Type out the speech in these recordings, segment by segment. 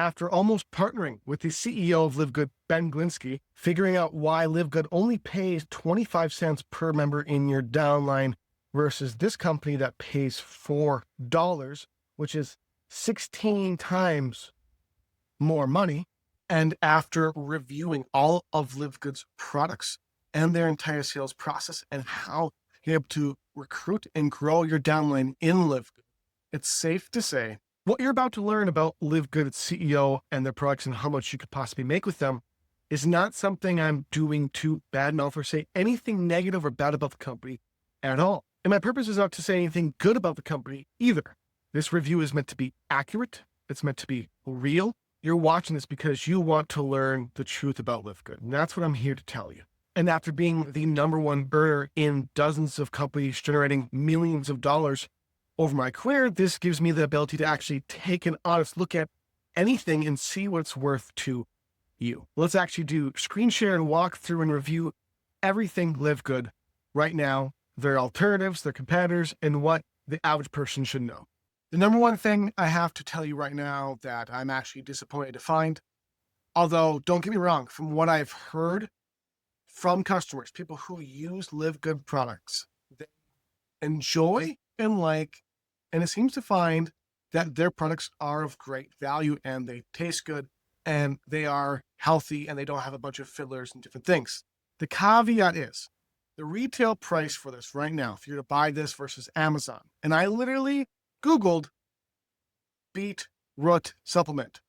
After almost partnering with the CEO of LiveGood, Ben Glinsky, figuring out why LiveGood only pays 25 cents per member in your downline versus this company that pays $4, which is 16 times more money. And after reviewing all of LiveGood's products and their entire sales process and how you're able to recruit and grow your downline in LiveGood, it's safe to say what you're about to learn about LiveGood's CEO and their products and how much you could possibly make with them is not something I'm doing to badmouth or say anything negative or bad about the company at all. And my purpose is not to say anything good about the company either. This review is meant to be accurate. It's meant to be real. You're watching this because you want to learn the truth about LiveGood. And that's what I'm here to tell you. And after being the #1 earner in dozens of companies generating millions of dollars over my career, this gives me the ability to actually take an honest look at anything and see what it's worth to you. Let's actually do screen share and walk through and review everything LiveGood right now, their alternatives, their competitors, and what the average person should know. The #1 thing I have to tell you right now that I'm actually disappointed to find, although don't get me wrong, from what I've heard from customers, people who use LiveGood products, they enjoy and like, and it seems to find that their products are of great value and they taste good and they are healthy and they don't have a bunch of fillers and different things. The caveat is the retail price for this right now, if you're to buy this versus Amazon, and I literally Googled beet root supplement,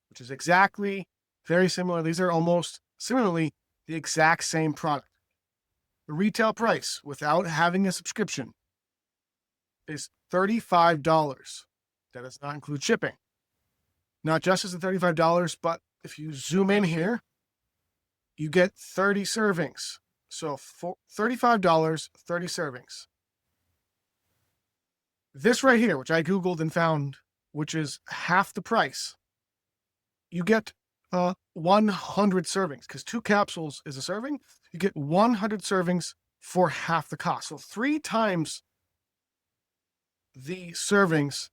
which is exactly very similar. These are almost similarly the exact same product. The retail price without having a subscription is $35. That does not include shipping. Not just as the $35, but if you zoom in here, you get 30 servings. So for $35, 30 servings. This right here, which I Googled and found, which is half the price, you get 100 servings, because 2 capsules is a serving. You get 100 servings for half the cost. So 3 times the servings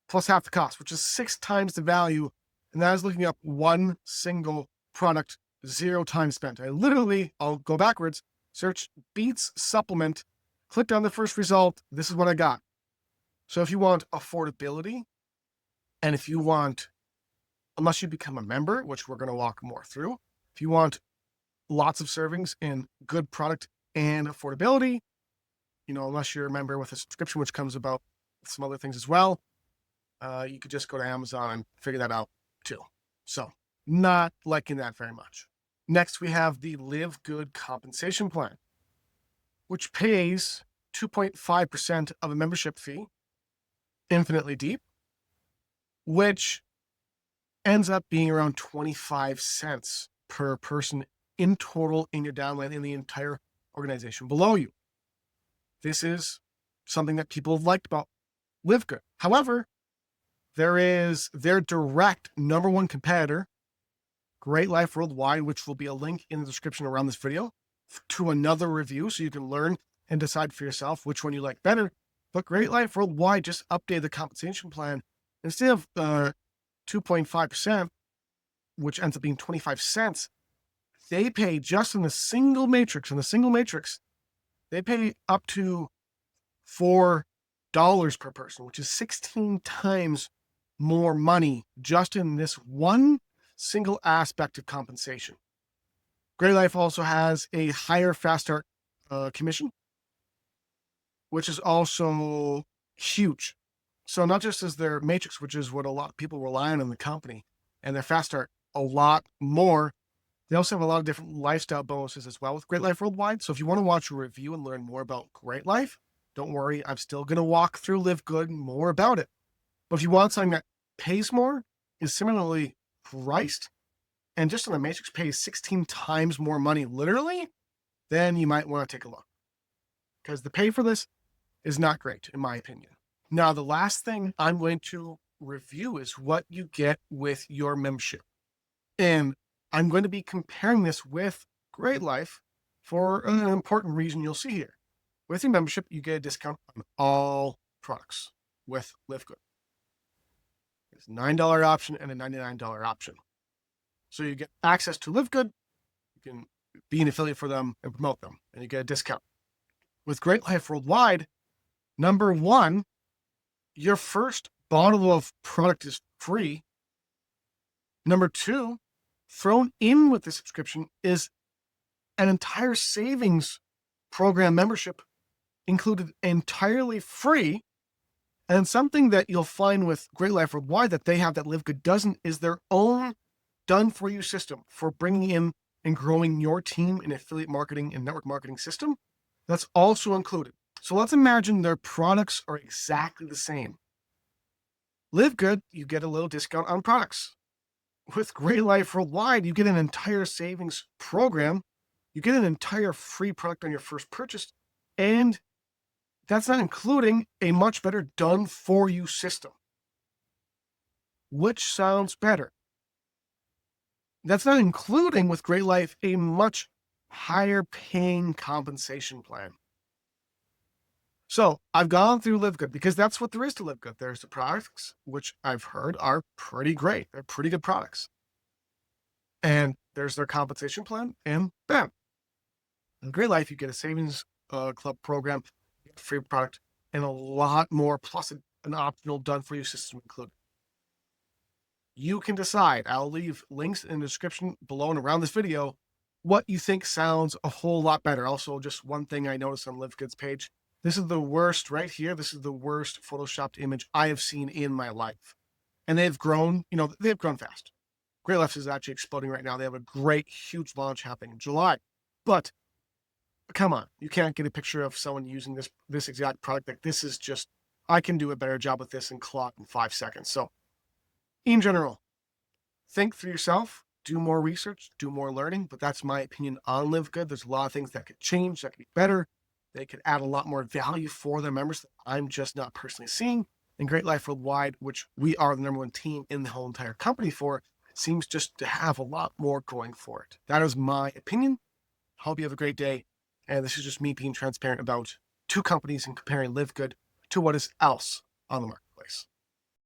plus half the cost, which is 6 times the value. And that is looking up one single product, 0 time spent. I'll go backwards, search beets supplement, clicked on the first result. This is what I got. So if you want affordability, and if you want, unless you become a member, which we're going to walk more through, if you want lots of servings in good product and affordability, unless you're a member with a subscription, which comes about with some other things as well, you could just go to Amazon and figure that out too. So not liking that very much. Next, we have the LiveGood compensation plan, which pays 2.5% of a membership fee, infinitely deep, which ends up being around 25 cents per person in total in your downline in the entire organization below you. This is something that people have liked about LiveGood. However, there is their direct #1 competitor, Great Life Worldwide, which will be a link in the description around this video to another review so you can learn and decide for yourself which one you like better. But Great Life Worldwide just updated the compensation plan. Instead of 2.5%, which ends up being 25 cents, they pay just in the single matrix, they pay up to $4 per person, which is 16 times more money just in this one single aspect of compensation. Great Life also has a higher fast start commission, which is also huge. So not just as their matrix, which is what a lot of people rely on in the company, and their fast start a lot more, they also have a lot of different lifestyle bonuses as well with Great Life Worldwide. So if you want to watch a review and learn more about Great Life, don't worry, I'm still going to walk through LiveGood and more about it. But if you want something that pays more, is similarly priced, and just on the matrix pays 16 times more money, literally, then you might want to take a look. Because the pay for this is not great, in my opinion. Now, the last thing I'm going to review is what you get with your membership. And I'm going to be comparing this with Great Life for an important reason you'll see here. With your membership, you get a discount on all products with LiveGood. It's a $9 option and a $99 option. So you get access to LiveGood. You can be an affiliate for them and promote them, and you get a discount. With Great Life Worldwide, number one, your first bottle of product is free. Number two, thrown in with the subscription is an entire savings program membership included entirely free. And something that you'll find with Great Life Worldwide that they have that LiveGood doesn't is their own done-for-you system for bringing in and growing your team in affiliate marketing and network marketing system. That's also included. So let's imagine their products are exactly the same. LiveGood, you get a little discount on products. With Great Life Worldwide, you get an entire savings program. You get an entire free product on your first purchase, and that's not including a much better done-for-you system. Which sounds better? That's not including with Great Life a much higher paying compensation plan. So I've gone through LiveGood because that's what there is to LiveGood. There's the products, which I've heard are pretty great. They're pretty good products. And there's their compensation plan, and bam. In Great Life, you get a savings club program, free product, and a lot more, plus an optional done-for-you system included. You can decide. I'll leave links in the description below and around this video what you think sounds a whole lot better. Also, just one thing I noticed on LiveGood's page. This is the worst right here. This is the worst photoshopped image I have seen in my life. And they've grown, they've grown fast. Great Life is actually exploding right now. They have a great, huge launch happening in July. But come on, you can't get a picture of someone using this exact product. Like, this is just, I can do a better job with this and clock in 5 seconds. So in general, think for yourself, do more research, do more learning, but that's my opinion on LiveGood. There's a lot of things that could change, that could be better. They could add a lot more value for their members that I'm just not personally seeing. And Great Life Worldwide, which we are the number one team in the whole entire company for, seems just to have a lot more going for it. That is my opinion. Hope you have a great day. And this is just me being transparent about two companies and comparing LiveGood to what is else on the marketplace.